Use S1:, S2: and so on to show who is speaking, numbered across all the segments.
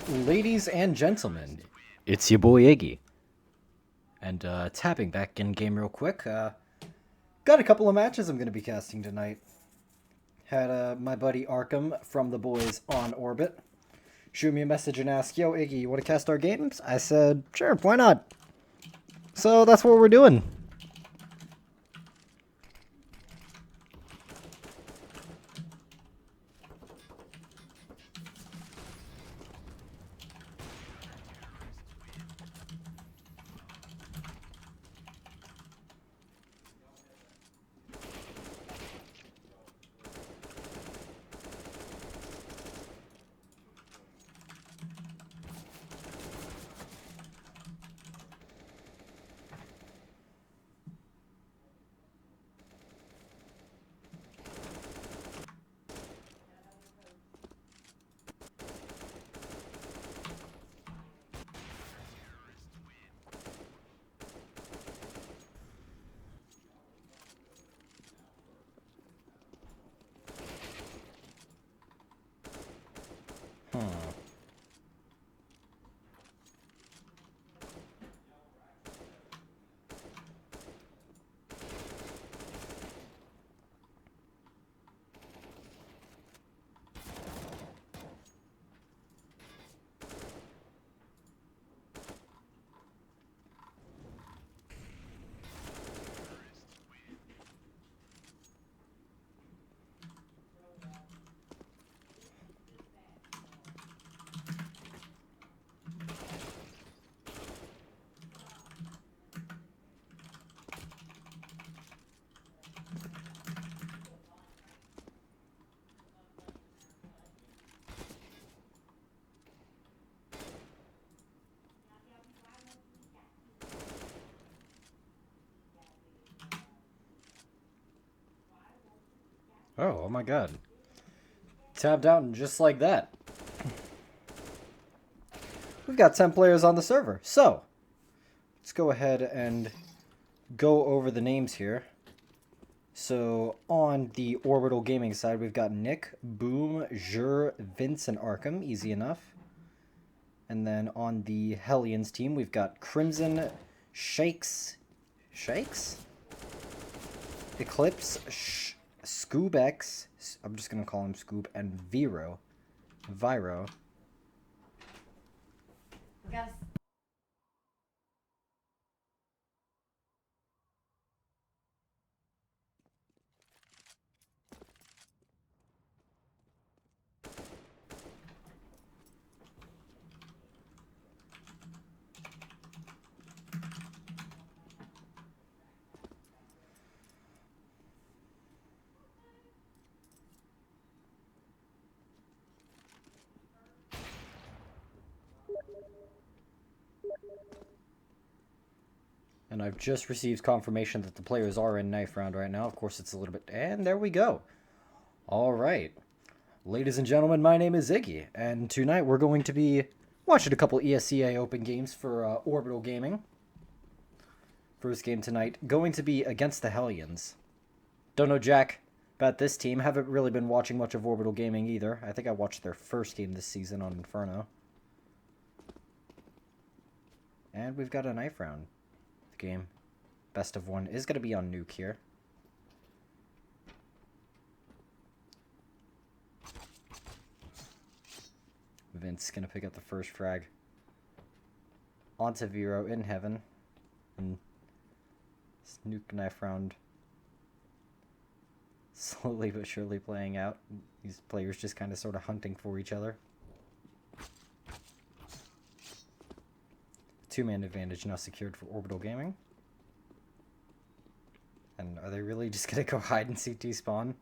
S1: Ladies and gentlemen, it's your boy Iggy. And tapping back in game real quick, got a couple of matches I'm going to be casting tonight. Had my buddy Arkham from the boys on Orbit shoot me a message and ask, "Yo, Iggy, you want to cast our games?" I said, "Sure, why not?" So that's what we're doing. Oh my god. Tapped out and just like that. We've got 10 players on the server. So, let's go ahead and go over the names here. So, on the Orbital Gaming side, we've got Nick, Boom, Jur, Vince, and Arkham. Easy enough. And then on the Hellions team, we've got Crimson, Shakes, Eclipse, Scoobex, I'm just going to call him Scoob, and Viro.
S2: We gotta
S1: And I've just received confirmation that the players are in knife round right now. Of course, it's a little bit... And there we go. All right. Ladies and gentlemen, my name is Ziggy, and tonight we're going to be watching a couple ESCA Open games for Orbital Gaming. First game tonight, going to be against the Hellions. Don't know jack about this team. Haven't really been watching much of Orbital Gaming either. I think I watched their first game this season on Inferno. And we've got a knife round game. Best of one is going to be on Nuke here. Vince going to pick up the first frag. Onto Vero in heaven. And Nuke knife round slowly but surely playing out. These players just kind of sort of hunting for each other. Two-man advantage now secured for Orbital Gaming. And are they really just going to go hide in CT spawn?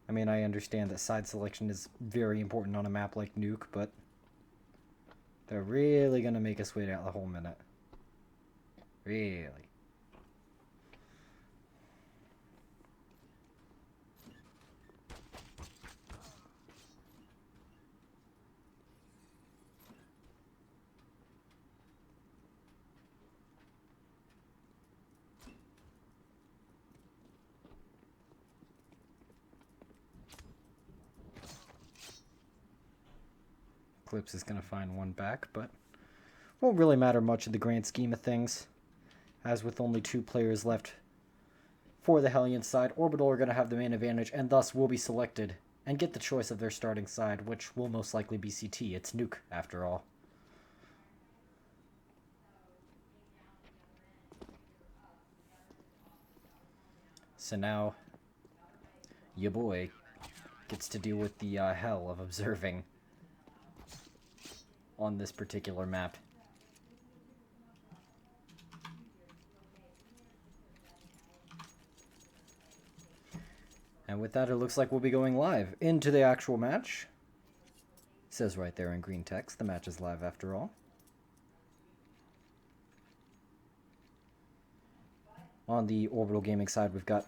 S1: I mean, I understand that side selection is very important on a map like Nuke, but they're really going to make us wait out the whole minute. Really. Eclipse is going to find one back, but won't really matter much in the grand scheme of things. As with only 2 players left for the Hellion side, Orbital are going to have the main advantage and thus will be selected and get the choice of their starting side, which will most likely be CT. It's Nuke, after all. So now, your boy gets to deal with the hell of observing on this particular map. And with that, it looks like we'll be going live into the actual match. It says right there in green text, the match is live after all. On the Orbital Gaming side, we've got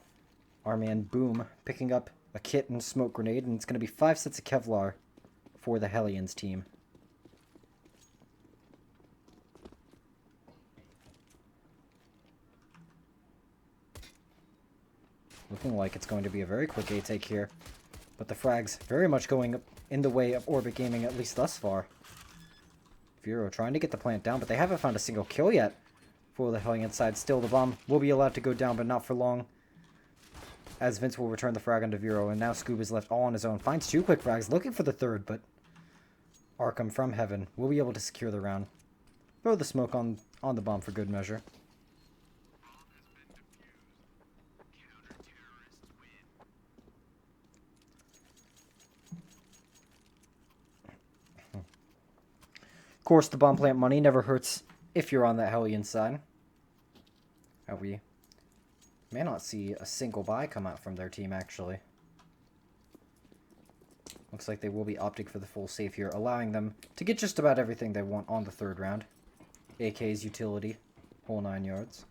S1: our man Boom picking up a kit and smoke grenade, and it's going to be 5 sets of Kevlar for the Hellions team. Looking like it's going to be a very quick A-take here, but the frags very much going in the way of Orbit Gaming, at least thus far. Vero trying to get the plant down, but they haven't found a single kill yet for the Hellion side. Still, the bomb will be allowed to go down, but not for long, as Vince will return the frag onto Vero, and now Scoob is left all on his own. Finds 2 quick frags, looking for the third, but Arkham from heaven will be able to secure the round. Throw the smoke on the bomb for good measure. Of course, the bomb plant money never hurts if you're on that Hellion side. We may not see a single buy come out from their team, actually. Looks like they will be opting for the full save here, allowing them to get just about everything they want on the 3rd round. AK's utility, whole 9 yards.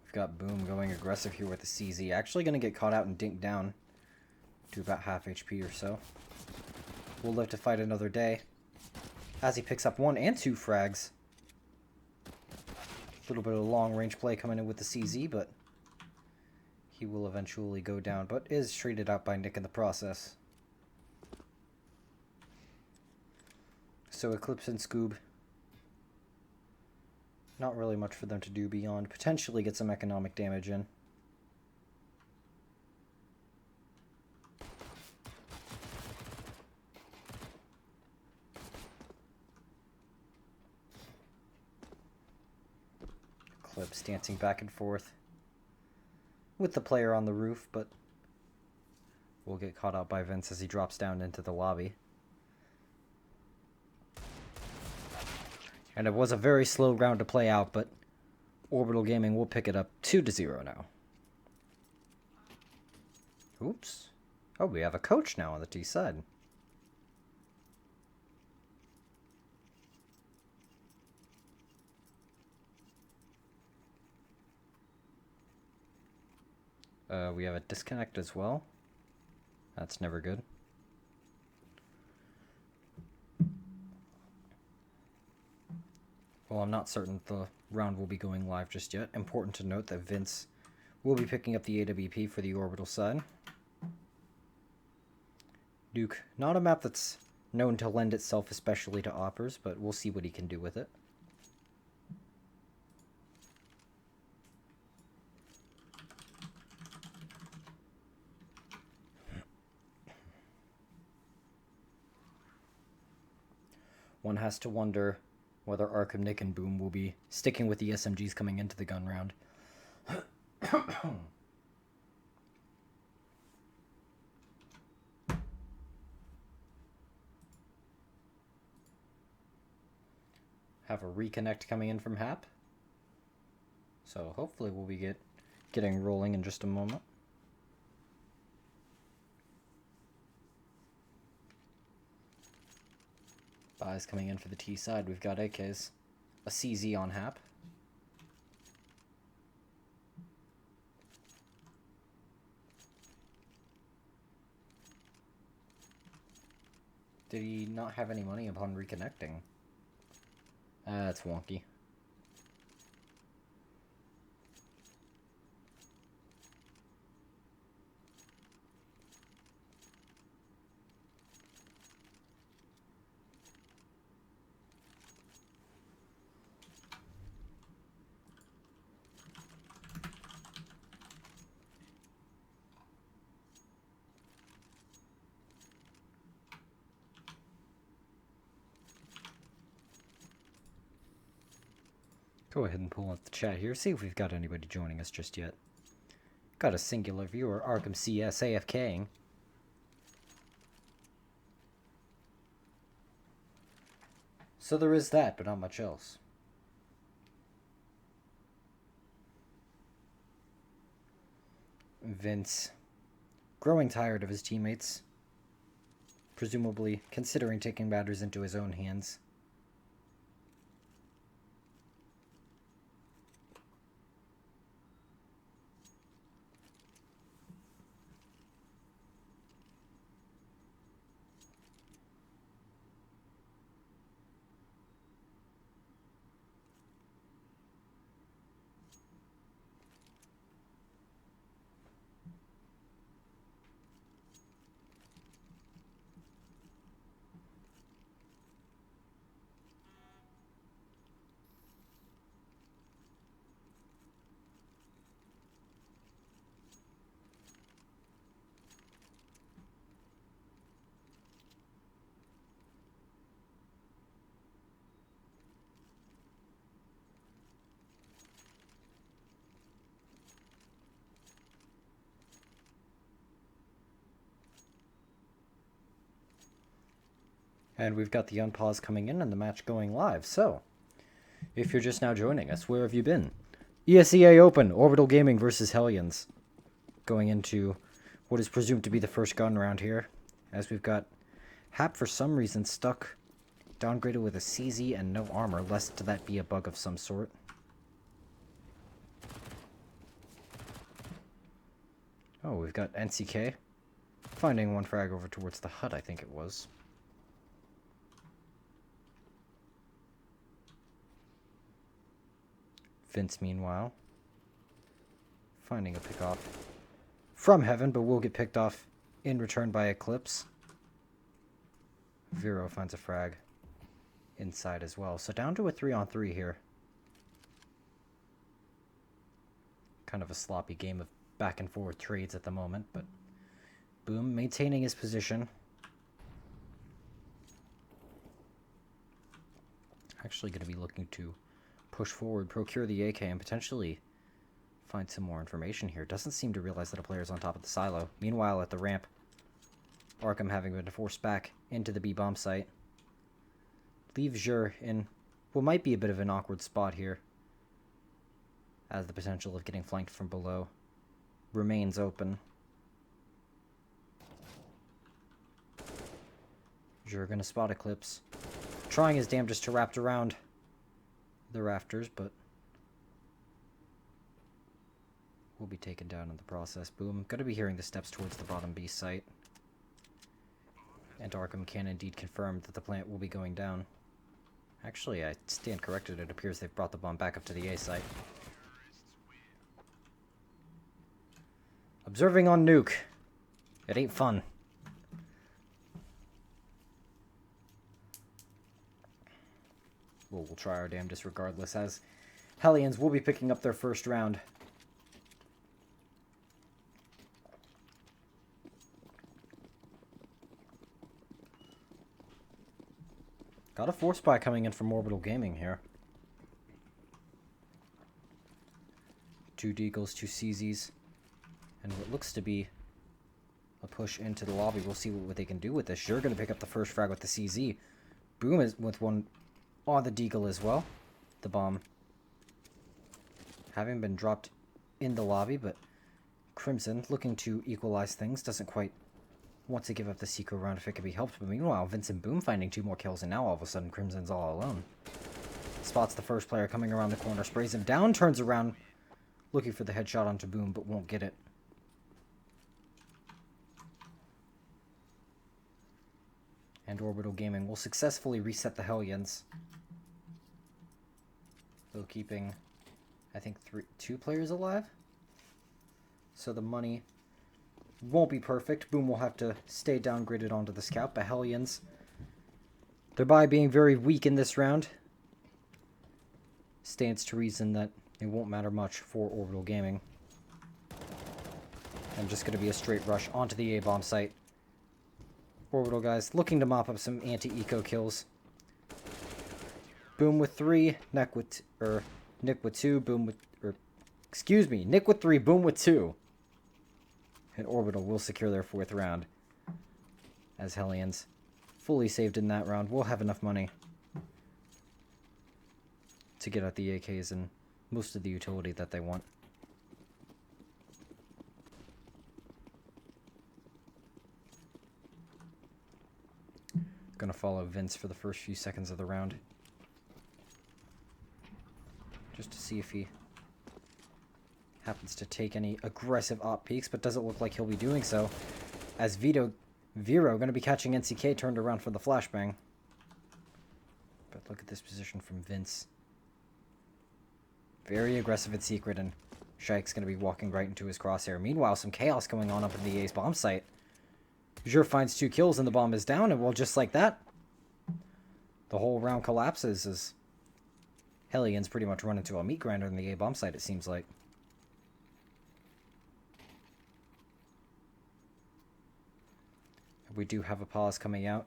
S1: We've got Boom going aggressive here with the CZ. Actually going to get caught out and dinked down to about half HP or so. Will live to fight another day, as he picks up 1 and 2 frags. A little bit of long-range play coming in with the CZ, but he will eventually go down, but is traded out by Nick in the process. So Eclipse and Scoob, not really much for them to do beyond potentially get some economic damage in. Eclipse dancing back and forth with the player on the roof, but will get caught out by Vince as he drops down into the lobby. And it was a very slow round to play out, but Orbital Gaming will pick it up 2-0 now. Oops. Oh, we have a coach now on the T side. We have a disconnect as well. That's never good. Well, I'm not certain the round will be going live just yet. Important to note that Vince will be picking up the AWP for the Orbital side. Duke, not a map that's known to lend itself especially to oppers, but we'll see what he can do with it. One has to wonder whether Arkham, Nick, and Boom will be sticking with the SMGs coming into the gun round. Have a reconnect coming in from Hap. So hopefully we'll be getting rolling in just a moment. Buys coming in for the T side. We've got AKs. A CZ on Hap. Did he not have any money upon reconnecting? That's wonky. Go ahead and pull up the chat here, see if we've got anybody joining us just yet. Got a singular viewer, Arkham CS AFKing. So there is that, but not much else. Vince, growing tired of his teammates, presumably considering taking matters into his own hands. And we've got the unpause coming in and the match going live. So, if you're just now joining us, where have you been? ESEA Open, Orbital Gaming versus Hellions. Going into what is presumed to be the first gun round here. As we've got Hap for some reason stuck, downgraded with a CZ and no armor, lest that be a bug of some sort. Oh, we've got NCK. Finding one frag over towards the hut, I think it was. Vince, meanwhile, finding a pick-off from Heaven, but will get picked off in return by Eclipse. Vero finds a frag inside as well. So down to a 3-on-3 here. Kind of a sloppy game of back and forth trades at the moment, but Boom maintaining his position. Actually going to be looking to push forward, procure the AK, and potentially find some more information here. Doesn't seem to realize that a player's on top of the silo. Meanwhile, at the ramp, Arkham having been forced back into the B-bomb site. Leaves Jur in what might be a bit of an awkward spot here, as the potential of getting flanked from below remains open. Jur gonna spot Eclipse, trying his damnedest to wrap around the rafters, but will be taken down in the process. Boom. Gonna be hearing the steps towards the bottom B site. And Arkham can indeed confirm that the plant will be going down. Actually, I stand corrected. It appears they've brought the bomb back up to the A site. Observing on nuke. It ain't fun. We'll try our damnedest regardless, as Hellions will be picking up their first round. Got a force spy coming in from Orbital Gaming here. 2 Deagles, 2 CZs, and what looks to be a push into the lobby. We'll see what they can do with this. You're going to pick up the first frag with the CZ. Boom is with one on the Deagle as well. The bomb having been dropped in the lobby, but Crimson, looking to equalize things, doesn't quite want to give up the Seco round if it can be helped. But meanwhile, Vincent Boom finding 2 more kills, and now all of a sudden Crimson's all alone. Spots the first player coming around the corner, sprays him down, turns around, looking for the headshot onto Boom, but won't get it. And Orbital Gaming will successfully reset the Hellions, though keeping, I think, 2 players alive. So the money won't be perfect. Boom will have to stay downgraded onto the scout, but Hellions, thereby being very weak in this round, stands to reason that it won't matter much for Orbital Gaming. And just going to be a straight rush onto the A-bomb site. Orbital guys looking to mop up some anti-eco kills. Boom with 3, Neck with Nick with 2, Boom with... Or, excuse me, Nick with 3, Boom with 2. And Orbital will secure their 4th round. As Hellions fully saved in that round will have enough money to get out the AKs and most of the utility that they want. Gonna follow Vince for the first few seconds of the round. Just to see if he happens to take any aggressive op peeks, but doesn't look like he'll be doing so. As Vero going to be catching NCK turned around for the flashbang. But look at this position from Vince. Very aggressive and secret, and Shaik's going to be walking right into his crosshair. Meanwhile, some chaos going on up in the A's bomb site. Jur finds 2 kills and the bomb is down, and well, just like that, the whole round collapses as Hellions pretty much run into a meat grinder in the A bomb site, it seems like. We do have a pause coming out.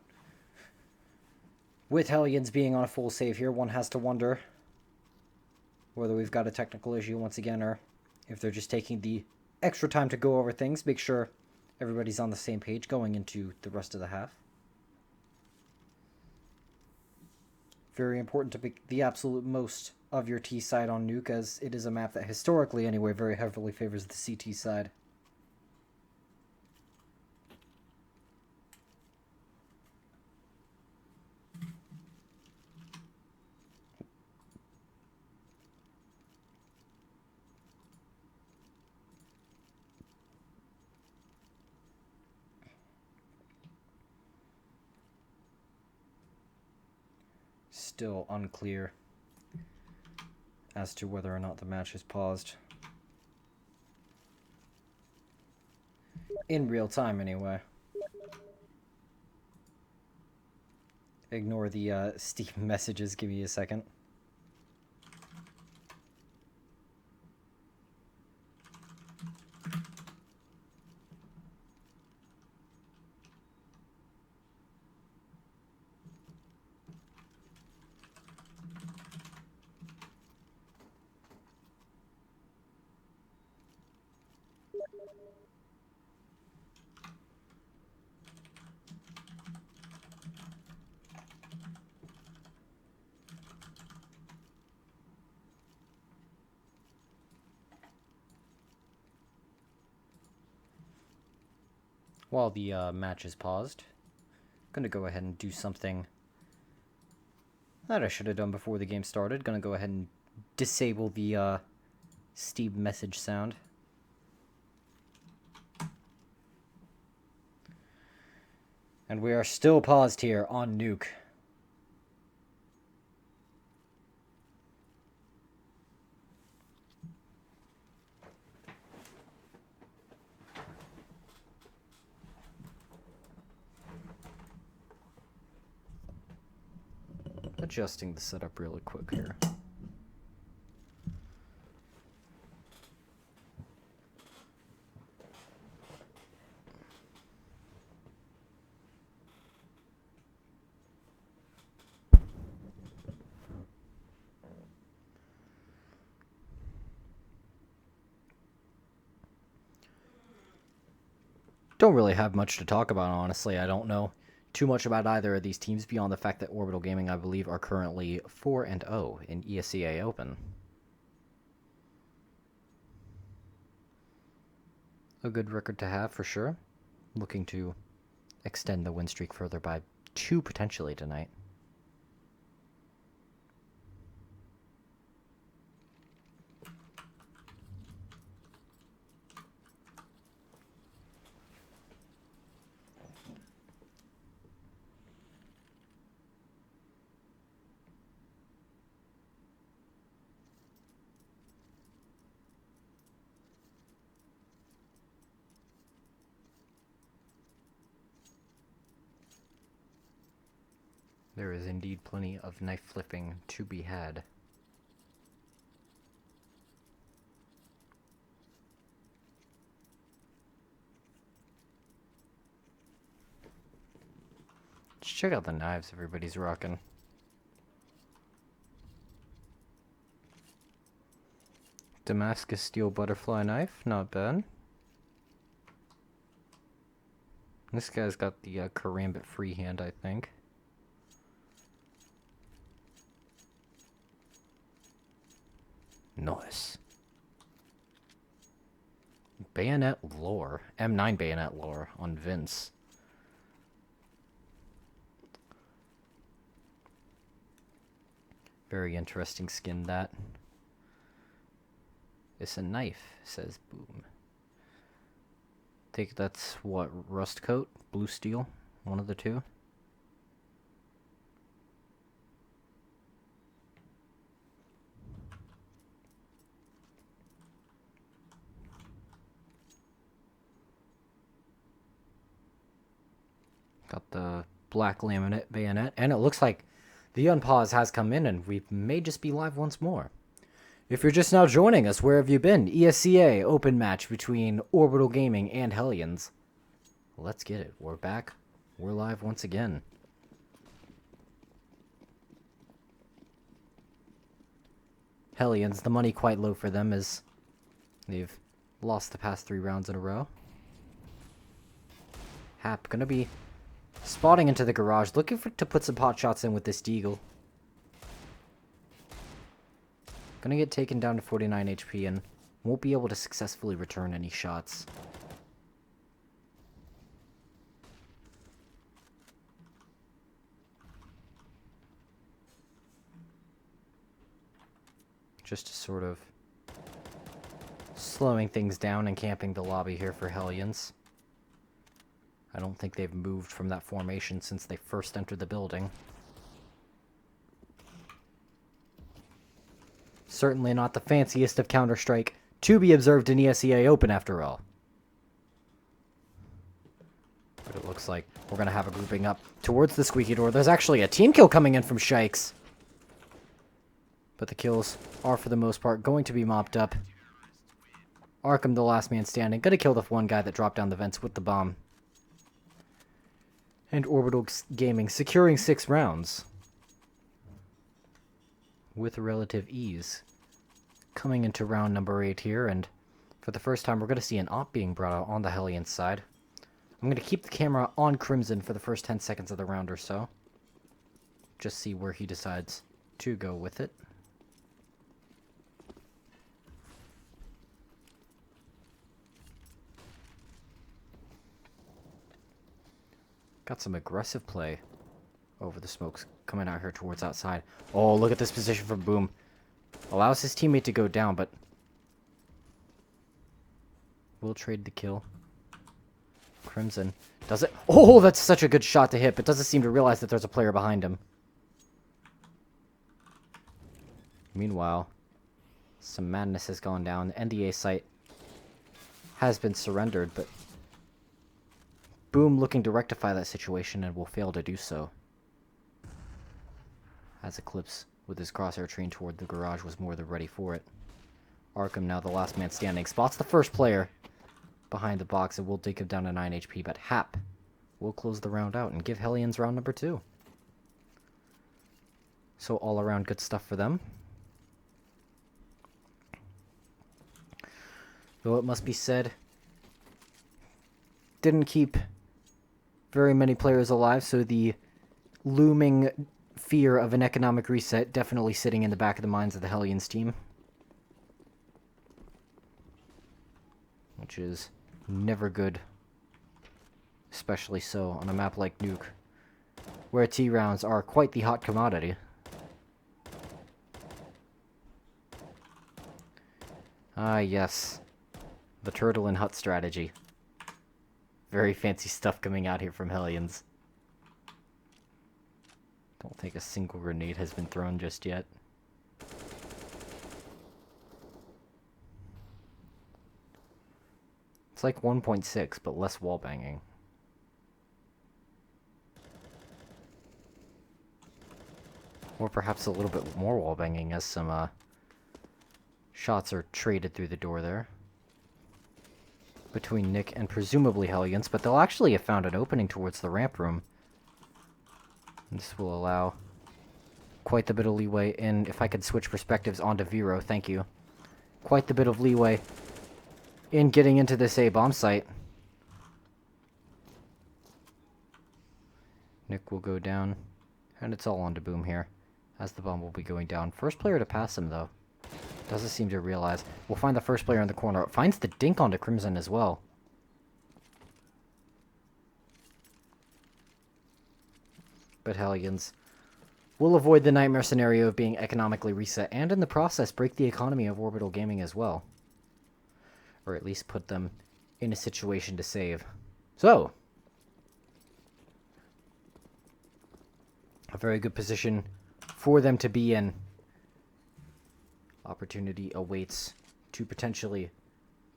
S1: With Hellions being on a full save here, one has to wonder whether we've got a technical issue once again, or if they're just taking the extra time to go over things, make sure everybody's on the same page going into the rest of the half. Very important to pick the absolute most of your T side on Nuke, as it is a map that historically, anyway, very heavily favors the CT side. Still unclear as to whether or not the match is paused. In real time, anyway. Ignore the Steam messages, give me a second. While the match is paused, I'm going to go ahead and do something that I should have done before the game started. Going to go ahead and disable the Steam message sound. And we are still paused here on Nuke. Adjusting the setup really quick here. Don't really have much to talk about, honestly. I don't know too much about either of these teams beyond the fact that Orbital Gaming, I believe, are currently 4-0 in ESEA Open. A good record to have, for sure. Looking to extend the win streak further by 2 potentially tonight. There is indeed plenty of knife flipping to be had. Just check out the knives everybody's rocking. Damascus steel butterfly knife, not bad. This guy's got the karambit freehand, I think. Nice. Bayonet lore. M9 bayonet lore on Vince. Very interesting skin, that. It's a knife, says Boom. Think that's what, rust coat? Blue steel? One of the two? Got the black laminate bayonet, and it looks like the unpause has come in, and we may just be live once more. If you're just now joining us, where have you been? ESCA open match between Orbital Gaming and Hellions. Let's get it. We're back. We're live once again. Hellions, the money quite low for them as they've lost the past 3 rounds in a row. Hap gonna be spotting into the garage, looking to put some pot shots in with this Deagle. Gonna get taken down to 49 HP and won't be able to successfully return any shots. Just sort of slowing things down and camping the lobby here for Hellions. I don't think they've moved from that formation since they first entered the building. Certainly not the fanciest of Counter-Strike to be observed in ESEA Open, after all. But it looks like we're going to have a grouping up towards the squeaky door. There's actually a team kill coming in from Shikes. But the kills are, for the most part, going to be mopped up. Arkham, the last man standing, going to kill the one guy that dropped down the vents with the bomb. And Orbital Gaming securing 6 rounds. With relative ease. Coming into round number 8 here, and for the first time we're going to see an op being brought out on the Hellion side. I'm going to keep the camera on Crimson for the first 10 seconds of the round or so. Just see where he decides to go with it. Got some aggressive play over the smokes coming out here towards outside. Oh, look at this position from Boom. Allows his teammate to go down, but will trade the kill. Crimson does it. Oh, that's such a good shot to hit, but doesn't seem to realize that there's a player behind him. Meanwhile, some madness has gone down. The NDA site has been surrendered, but Boom looking to rectify that situation and will fail to do so. As Eclipse, with his crosshair trained toward the garage, was more than ready for it. Arkham, now the last man standing, spots the first player behind the box and will take him down to 9 HP, but Hap will close the round out and give Hellions round number 2. So all around good stuff for them. Though it must be said, didn't keep very many players alive, so the looming fear of an economic reset definitely sitting in the back of the minds of the Hellions team. Which is never good. Especially so on a map like Nuke, where T rounds are quite the hot commodity. Ah, yes. The turtle and hut strategy. Very fancy stuff coming out here from Hellions. Don't think a single grenade has been thrown just yet. It's like 1.6, but less wallbanging. Or perhaps a little bit more wallbanging as some shots are traded through the door there. Between Nick and presumably Hellions, but they'll actually have found an opening towards the ramp room. This will allow quite the bit of leeway in, if I could switch perspectives onto Vero, thank you. quite the bit of leeway in getting into this A-bomb site. Nick will go down, and it's all on to Boom here, as the bomb will be going down. First player to pass him, though. Doesn't seem to realize. We'll find the first player in the corner. Finds the dink onto Crimson as well. But Hellions will avoid the nightmare scenario of being economically reset, and in the process break the economy of Orbital Gaming as well. Or at least put them in a situation to save. So, a very good position for them to be in. Opportunity awaits to potentially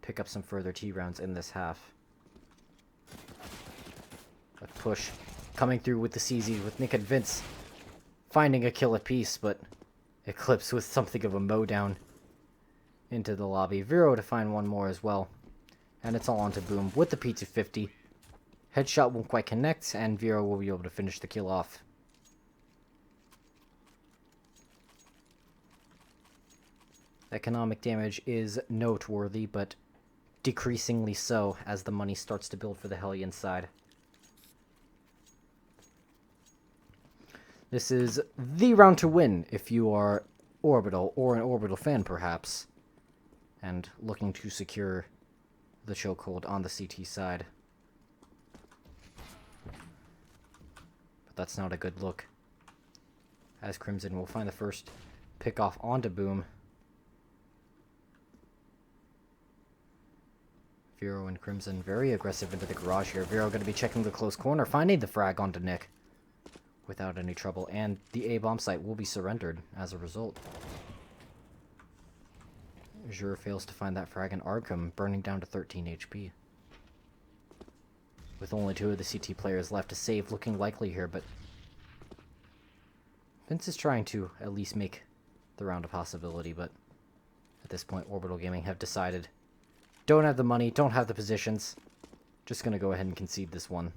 S1: pick up some further T rounds in this half. A push coming through with the CZ with Nick and Vince finding a kill apiece, but Eclipse with something of a mow down into the lobby. Vero to find one more as well. And it's all on to Boom with the P250. Headshot won't quite connect, and Vero will be able to finish the kill off. Economic damage is noteworthy, but decreasingly so as the money starts to build for the Hellion side. This is the round to win if you are Orbital, or an Orbital fan perhaps, and looking to secure the chokehold on the CT side. But that's not a good look, as Crimson will find the first pick off onto Boom. Vero and Crimson very aggressive into the garage here. Vero going to be checking the close corner, finding the frag onto Nick without any trouble, and the A-bomb site will be surrendered as a result. Jure fails to find that frag, and Arkham burning down to 13 HP. With only 2 of the CT players left to save, looking likely here, but Vince is trying to at least make the round a possibility, but at this point Orbital Gaming have decided don't have the money, don't have the positions. Just gonna go ahead and concede this one.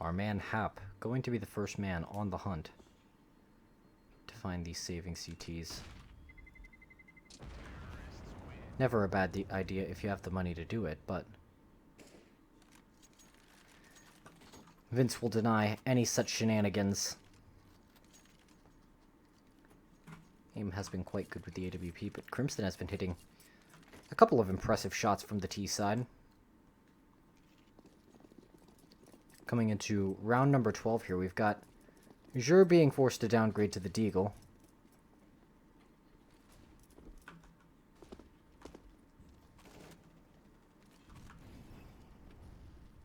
S1: Our man Hap going to be the first man on the hunt to find these saving CTs. Never a bad idea if you have the money to do it, but Vince will deny any such shenanigans. Aim has been quite good with the AWP, but Crimson has been hitting a couple of impressive shots from the T side. Coming into round number 12 here, we've got Jure being forced to downgrade to the Deagle.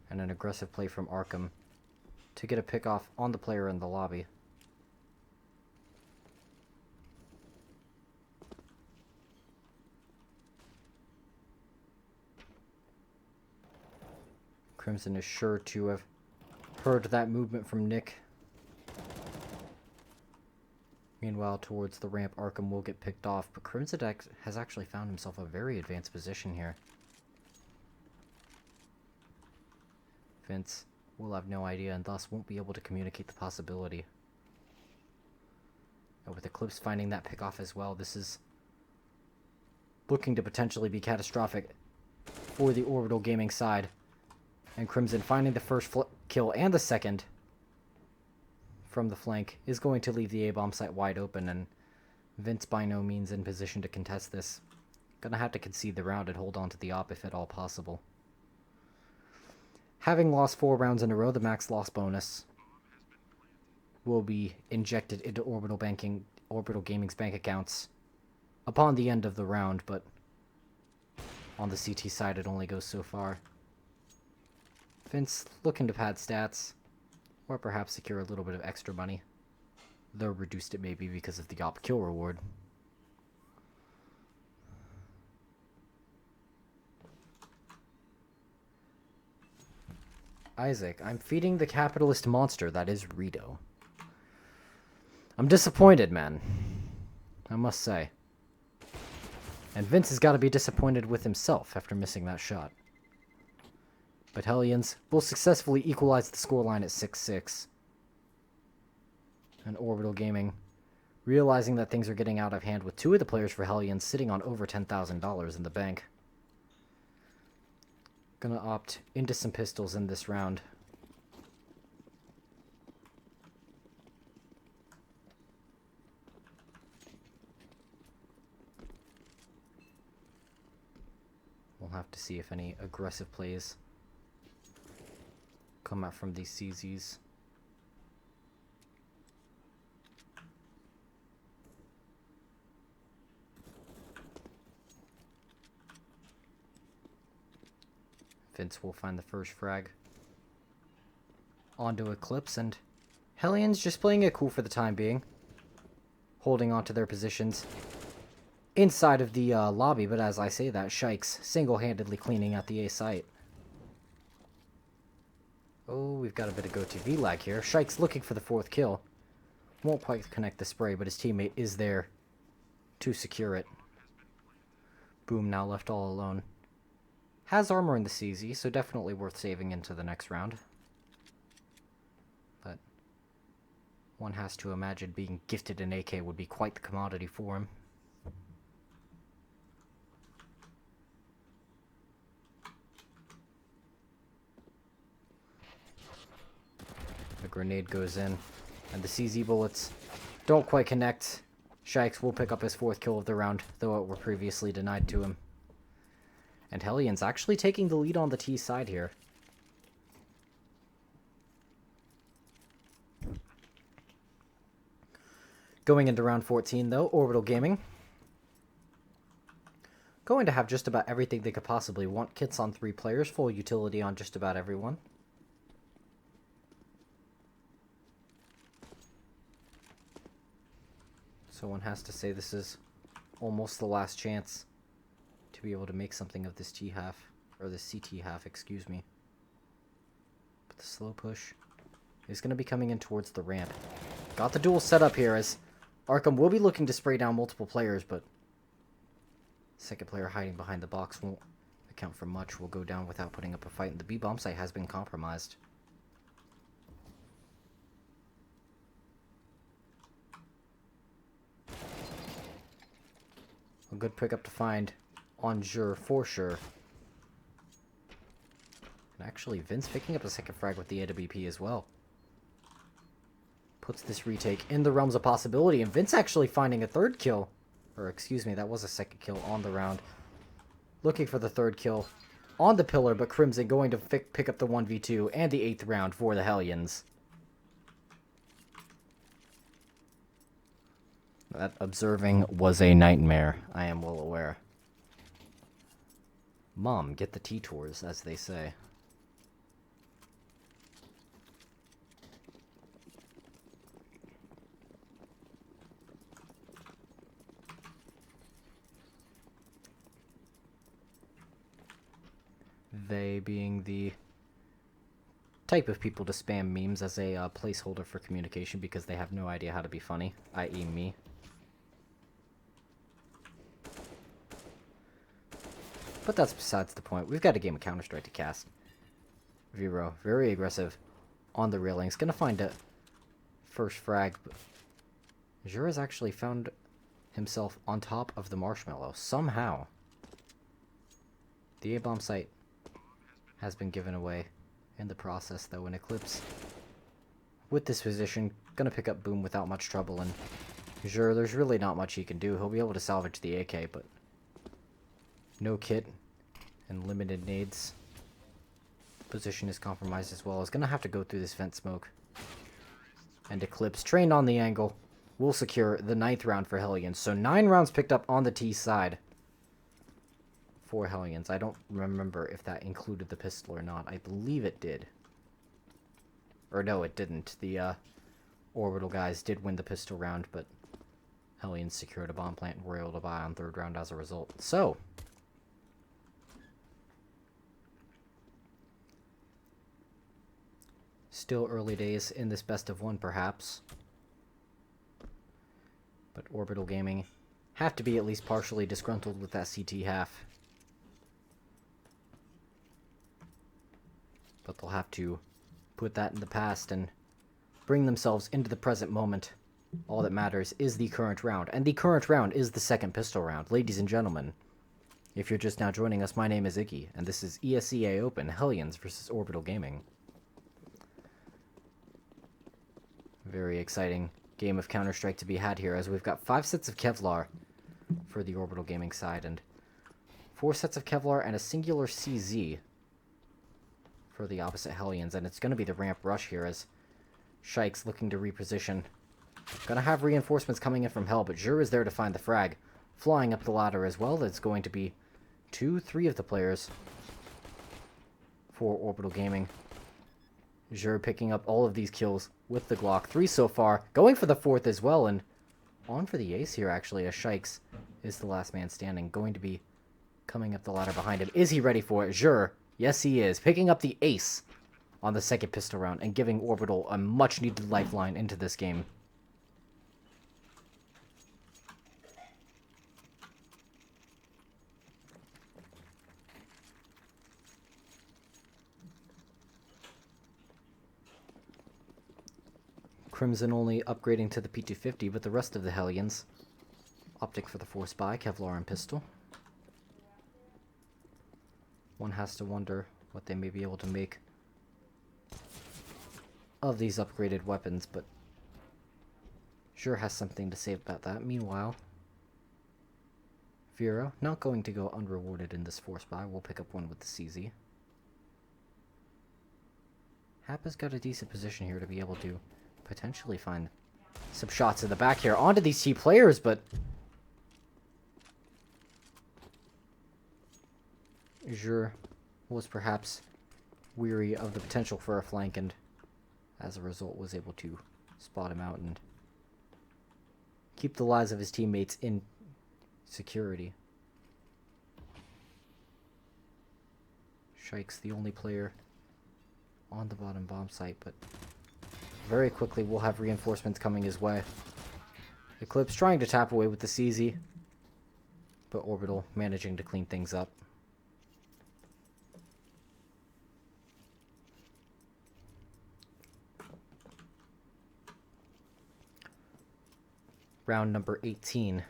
S1: And an aggressive play from Arkham to get a pick off on the player in the lobby. Crimson is sure to have heard that movement from Nick. Meanwhile, towards the ramp, Arkham will get picked off, but Crimson has actually found himself a very advanced position here. Vince will have no idea and thus won't be able to communicate the possibility. And with Eclipse finding that pick off as well, this is looking to potentially be catastrophic for the Orbital Gaming side. And Crimson finding the first kill and the second from the flank is going to leave the A-bomb site wide open, and Vince by no means in position to contest this. Gonna have to concede the round and hold on to the op if at all possible. Having lost 4 rounds in a row, the max loss bonus will be injected into Orbital Gaming's bank accounts upon the end of the round, but on the CT side it only goes so far. Vince looking to pad stats, or perhaps secure a little bit of extra money, though reduced it may be because of the op kill reward. Isaac, I'm feeding the capitalist monster that is Rito. I'm disappointed, man. I must say. And Vince has got to be disappointed with himself after missing that shot. But Hellions will successfully equalize the scoreline at 6-6. And Orbital Gaming, realizing that things are getting out of hand with two of the players for Hellions sitting on over $10,000 in the bank. Gonna opt into some pistols in this round. We'll have to see if any aggressive plays come out from these CZs. Vince will find the first frag onto Eclipse, and Hellions just playing it cool for the time being, holding on to their positions inside of the lobby. But as I say that, Shikes single-handedly cleaning out the A site. Oh, we've got a bit of GoTV lag here. Shikes looking for the fourth kill. Won't quite connect the spray, but his teammate is there to secure it. Boom now left all alone. Has armor in the CZ, so definitely worth saving into the next round. But one has to imagine being gifted an AK would be quite the commodity for him. The grenade goes in, and the CZ bullets don't quite connect. Shikes will pick up his fourth kill of the round, though it were previously denied to him. And Hellions actually taking the lead on the T side here. Going into round 14, though, Orbital Gaming going to have just about everything they could possibly want. Kits on 3 players, full utility on just about everyone. So one has to say this is almost the last chance to be able to make something of this T half, or this CT half, excuse me. But the slow push is going to be coming in towards the ramp. Got the duel set up here, as Arkham will be looking to spray down multiple players, but second player hiding behind the box won't account for much. Will go down without putting up a fight, and the B bomb site has been compromised. A good pickup to find on Jur for sure. And actually, Vince picking up a second frag with the AWP as well. Puts this retake in the realms of possibility, and Vince actually finding a third kill. Or excuse me, that was a second kill on the round. Looking for the third kill on the pillar, but Crimson going to pick up the 1v2 and the 8th round for the Hellions. That observing was a nightmare, I am well aware. Mom, get the T-tours, as they say. They being the type of people to spam memes as a placeholder for communication because they have no idea how to be funny, i.e. me. But that's besides the point. We've got a game of Counter-Strike to cast. Vero, very aggressive on the railings. Gonna find a first frag, but Jura's actually found himself on top of the marshmallow. Somehow. The A-bomb site has been given away in the process, though, in Eclipse. With this position, gonna pick up Boom without much trouble, and Jura, there's really not much he can do. He'll be able to salvage the AK, but no kit and limited nades. Position is compromised as well. Is gonna have to go through this vent smoke. And Eclipse, trained on the angle, will secure the 9th round for Hellions. So 9 rounds picked up on the T side for Hellions. I don't remember if that included the pistol or not. I believe it did. Or no, it didn't. The Orbital guys did win the pistol round, but Hellions secured a bomb plant and were able to buy on 3rd round as a result. So still early days in this best of 1, perhaps. But Orbital Gaming have to be at least partially disgruntled with that CT half. But they'll have to put that in the past and bring themselves into the present moment. All that matters is the current round. And the current round is the second pistol round. Ladies and gentlemen, if you're just now joining us, my name is Iggy, and this is ESEA Open, Hellions versus Orbital Gaming. Very exciting game of Counter-Strike to be had here, as we've got 5 sets of Kevlar for the Orbital Gaming side, and 4 sets of Kevlar and a singular CZ for the opposite Hellions. And it's going to be the ramp rush here, as Shike's looking to reposition. Gonna have reinforcements coming in from Hell, but Jur is there to find the frag. Flying up the ladder as well. That's going to be 2-3 of the players for Orbital Gaming. Jur picking up all of these kills with the Glock. 3 so far. Going for the 4th as well, and on for the ace here, actually, as Shikes is the last man standing. Going to be coming up the ladder behind him. Is he ready for it? Jur, yes he is. Picking up the ace on the second pistol round and giving Orbital a much-needed lifeline into this game. Crimson only upgrading to the P250, but the rest of the Hellions opting for the Force Buy, Kevlar and pistol. One has to wonder what they may be able to make of these upgraded weapons, but Jur has something to say about that. Meanwhile, Vero not going to go unrewarded in this Force Buy. We'll pick up one with the CZ. Hap has got a decent position here to be able to potentially find some shots in the back here onto these T players, but Jur was perhaps weary of the potential for a flank, and as a result was able to spot him out and keep the lives of his teammates in security. Shike's the only player on the bottom bomb site, but very quickly we'll have reinforcements coming his way. Eclipse trying to tap away with the CZ, but Orbital managing to clean things up. Round number 18,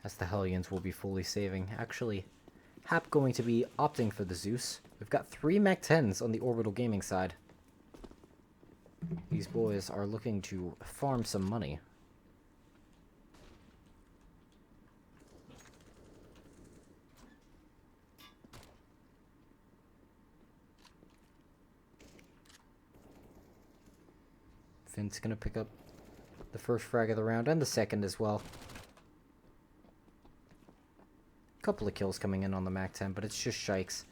S1: as the Hellions will be fully saving. Actually, Hap going to be opting for the Zeus. We've got 3 Mac-10s on the Orbital Gaming side. These boys are looking to farm some money. Finn's gonna pick up the first frag of the round, and the second as well. Couple of kills coming in on the Mac-10, but it's just Shikes.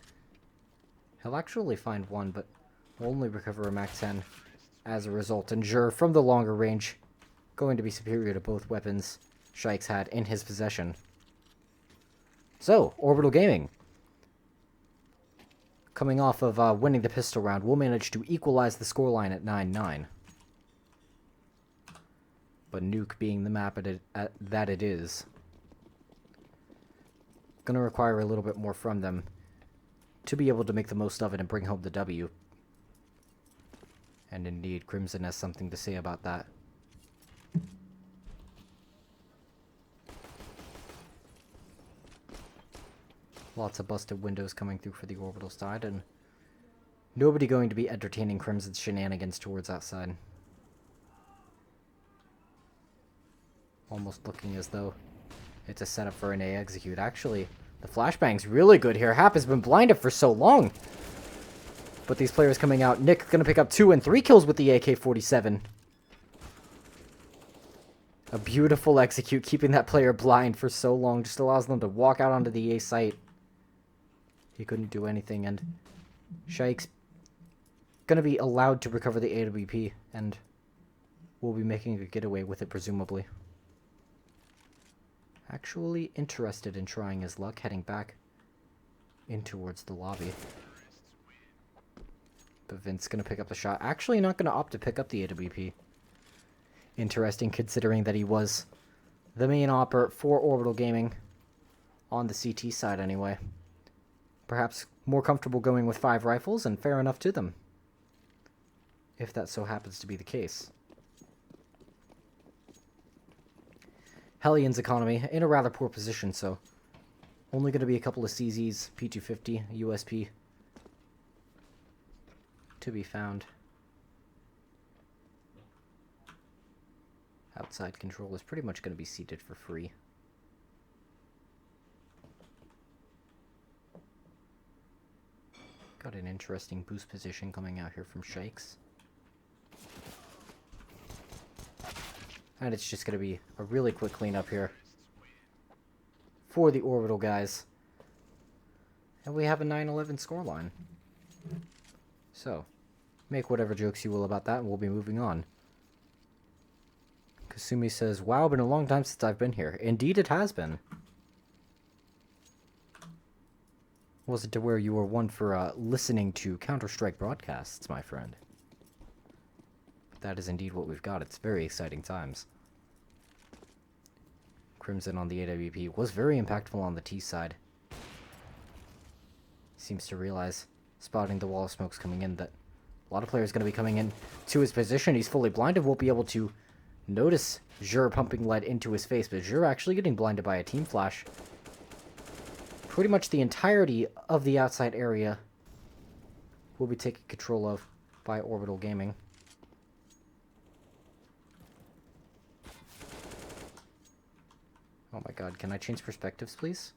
S1: He'll actually find one, but will only recover a Mac-10 as a result. And Jur, from the longer range, going to be superior to both weapons Shikes had in his possession. So, Orbital Gaming, coming off of winning the pistol round, will manage to equalize the scoreline at 9-9. But Nuke being the map that it is, gonna require a little bit more from them to be able to make the most of it and bring home the W. And indeed, Crimson has something to say about that. Lots of busted windows coming through for the Orbital side, and nobody going to be entertaining Crimson's shenanigans towards that side. Almost looking as though it's a setup for an A execute. Actually, the flashbang's really good here. Hap has been blinded for so long. But these players coming out. Nick going to pick up 2 and 3 kills with the AK-47. A beautiful execute, keeping that player blind for so long. Just allows them to walk out onto the A site. He couldn't do anything, and Shike's going to be allowed to recover the AWP, and will be making a getaway with it, presumably. Actually interested in trying his luck, heading back in towards the lobby. But Vince going to pick up the shot. Actually not going to opt to pick up the AWP. Interesting, considering that he was the main opper for Orbital Gaming on the CT side anyway. Perhaps more comfortable going with 5 rifles, and fair enough to them. If that so happens to be the case. Hellions economy in a rather poor position, so only going to be a couple of CZs, P250, USP to be found. Outside control is pretty much going to be seated for free. Got an interesting boost position coming out here from Shakes. And it's just going to be a really quick cleanup here for the orbital guys. And we have a 9-11 scoreline. So, make whatever jokes you will about that, and we'll be moving on. Kasumi says, wow, been a long time since I've been here. Indeed it has been. Was it to where you were one for listening to Counter-Strike broadcasts, my friend? That is indeed what we've got. It's very exciting times. Crimson on the AWP was very impactful on the T side. Seems to realize, spotting the wall of smokes coming in, that a lot of players going to be coming in to his position. He's fully blinded, won't be able to notice Zhur pumping lead into his face, but Zhur actually getting blinded by a team flash. Pretty much the entirety of the outside area will be taken control of by Orbital Gaming. Oh my god, can I change perspectives, please?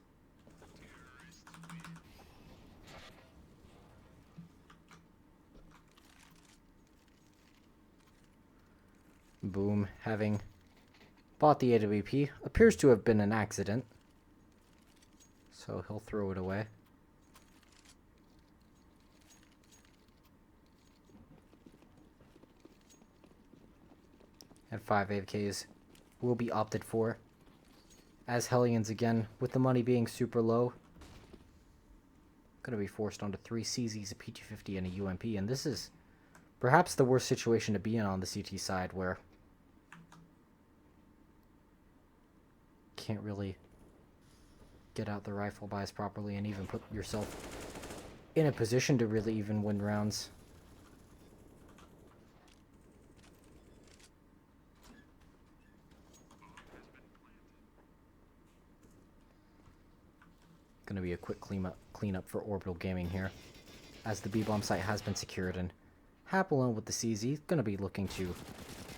S1: Boom, having bought the AWP, appears to have been an accident. So he'll throw it away. And 5 AFKs will be opted for. As Hellions again, with the money being super low, gonna be forced onto 3 CZs, a P250, and a UMP, and this is perhaps the worst situation to be in on the CT side, where can't really get out the rifle buys properly and even put yourself in a position to really even win rounds. Gonna be a quick cleanup for Orbital Gaming here, as the B-bomb site has been secured, and Hap alone with the CZ gonna be looking to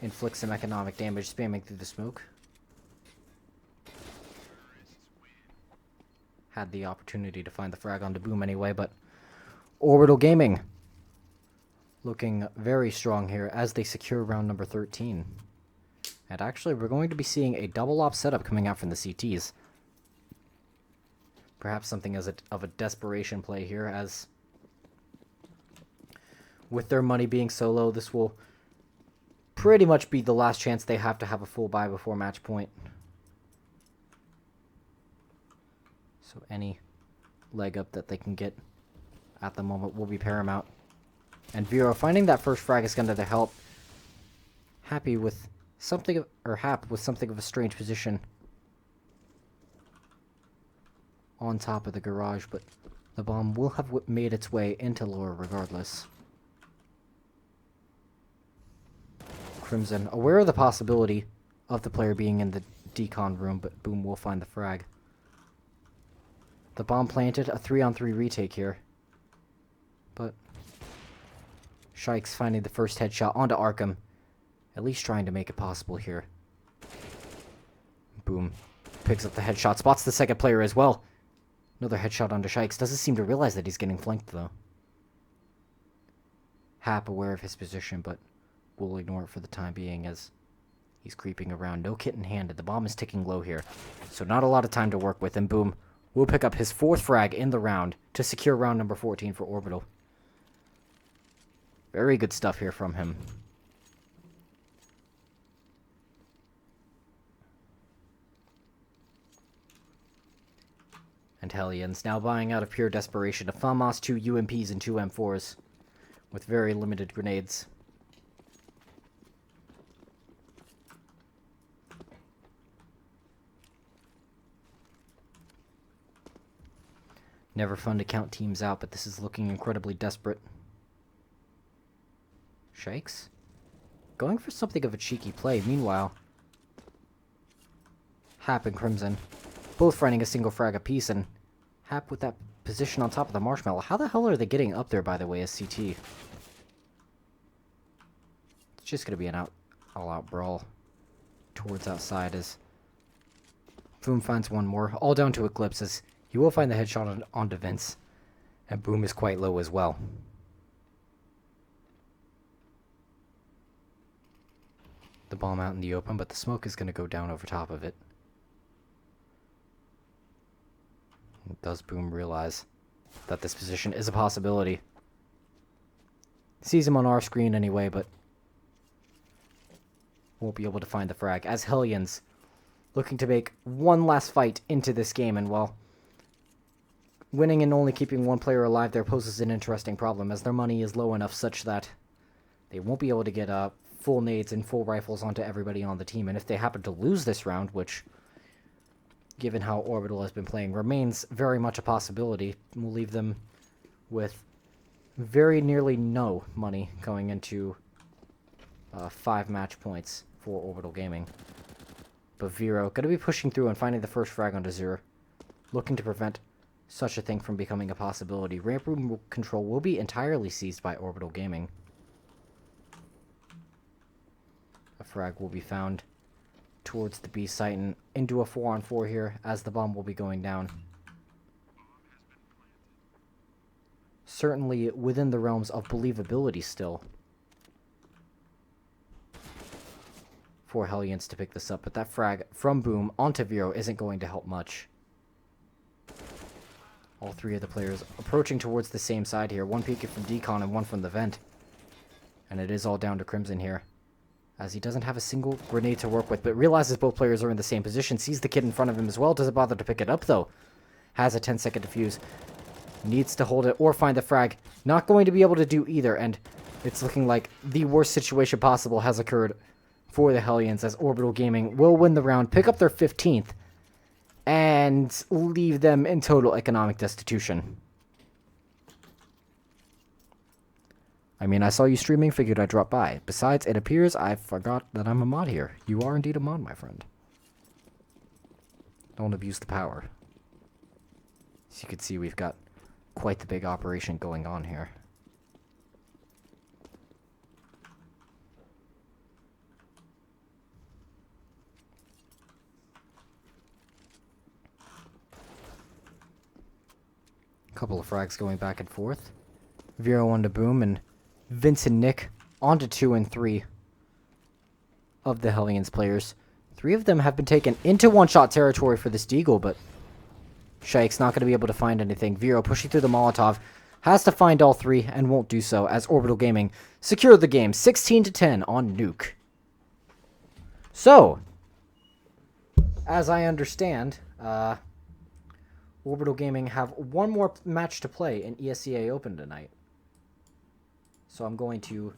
S1: inflict some economic damage, spamming through the smoke. Had the opportunity to find the frag onto Boom anyway, but Orbital Gaming looking very strong here as they secure round number 13. And actually, we're going to be seeing a double op setup coming out from the CTs. Perhaps something of a desperation play here, as with their money being so low, this will pretty much be the last chance they have to have a full buy before match point. So any leg up that they can get at the moment will be paramount. And Vero finding that first frag is going to help. Hap with something of a strange position on top of the garage, but the bomb will have made its way into lower regardless. Crimson, aware of the possibility of the player being in the decon room, but Boom will find the frag. The bomb planted, a 3-on-3 retake here. But Shikes finding the first headshot onto Arkham, at least trying to make it possible here. Boom. Picks up the headshot, spots the second player as well. Another headshot onto Shikes. Doesn't seem to realize that he's getting flanked, though. Hap aware of his position, but will ignore it for the time being as he's creeping around. No kit in hand, and the bomb is ticking low here. So not a lot of time to work with, and Boom will pick up his 4th frag in the round to secure round number 14 for Orbital. Very good stuff here from him. And Hellions now buying out of pure desperation a FAMAS, 2 UMPs, and 2 M4s with very limited grenades. Never fun to count teams out, but this is looking incredibly desperate. Shakes? Going for something of a cheeky play. Meanwhile, Hap and Crimson both finding a single frag apiece, and Hap with that position on top of the marshmallow. How the hell are they getting up there, by the way, as CT? It's just going to be an all-out brawl towards outside as Boom finds one more, all down to Eclipse, as he will find the headshot onto Vince, and Boom is quite low as well. The bomb out in the open, but the smoke is going to go down over top of it. Does Boom realize that this position is a possibility? Sees him on our screen anyway, but won't be able to find the frag, as Hellions looking to make one last fight into this game, and while winning and only keeping one player alive there poses an interesting problem, as their money is low enough such that they won't be able to get full nades and full rifles onto everybody on the team, and if they happen to lose this round, which, given how Orbital has been playing, remains very much a possibility, will leave them with very nearly no money going into 5 match points for Orbital Gaming. But Vero going to be pushing through and finding the first frag onto Zero, looking to prevent such a thing from becoming a possibility. Ramp room control will be entirely seized by Orbital Gaming. A frag will be found towards the B site and into a 4-on-4 here, as the bomb will be going down. Certainly within the realms of believability still for Hellions to pick this up, but that frag from Boom onto Vero isn't going to help much. All three of the players approaching towards the same side here, one peeking from Decon and one from the vent. And it is all down to Crimson here, as he doesn't have a single grenade to work with, but realizes both players are in the same position, sees the kid in front of him as well, doesn't bother to pick it up though. Has a 10-second defuse, needs to hold it or find the frag, not going to be able to do either, and it's looking like the worst situation possible has occurred for the Hellions, as Orbital Gaming will win the round, pick up their 15th, and leave them in total economic destitution. I mean, I saw you streaming, figured I'd drop by. Besides, it appears I forgot that I'm a mod here. You are indeed a mod, my friend. Don't abuse the power. As you can see, we've got quite the big operation going on here. Couple of frags going back and forth. Vero onto Boom, and Vince and Nick onto 2 and 3 of the Hellions players. 3 of them have been taken into one-shot territory for this Deagle, but Shake's not going to be able to find anything. Vero pushing through the Molotov, has to find all 3 and won't do so, as Orbital Gaming secure the game 16-10 on Nuke. So, as I understand, Orbital Gaming have one more match to play in ESEA Open tonight. So I'm going to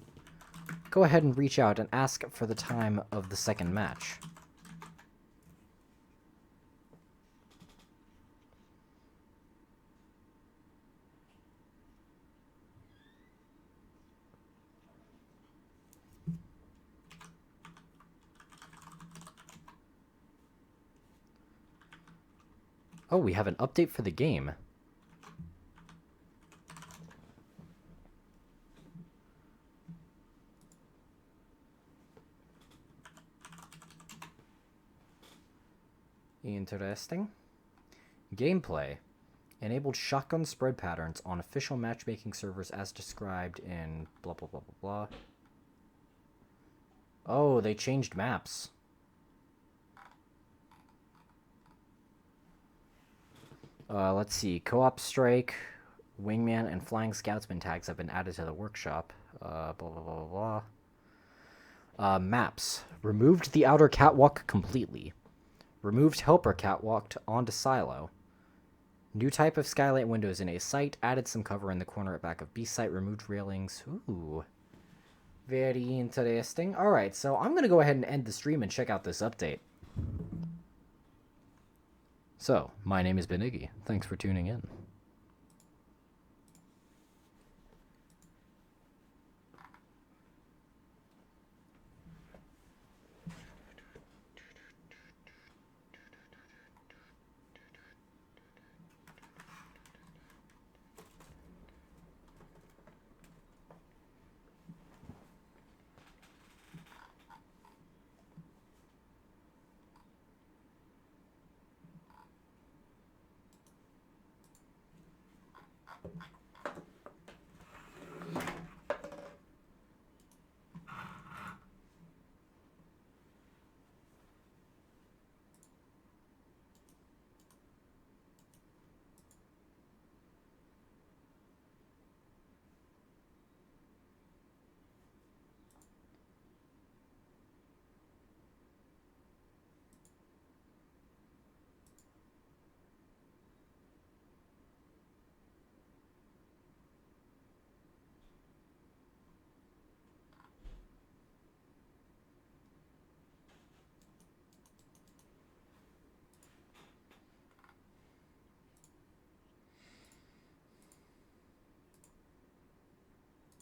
S1: go ahead and reach out and ask for the time of the second match. Oh, we have an update for the game. Interesting. Gameplay. Enabled shotgun spread patterns on official matchmaking servers as described in blah blah blah blah blah. Oh, they changed maps. Let's see. Co-op Strike, Wingman, and Flying Scoutsman tags have been added to the workshop. Blah, blah, blah, blah, blah. Maps. Removed the outer catwalk completely. Removed helper catwalk onto silo. New type of skylight windows in A site. Added some cover in the corner at back of B site. Removed railings. Ooh. Very interesting. Alright, so I'm going to go ahead and end the stream and check out this update. So, my name has been Iggy. Thanks for tuning in.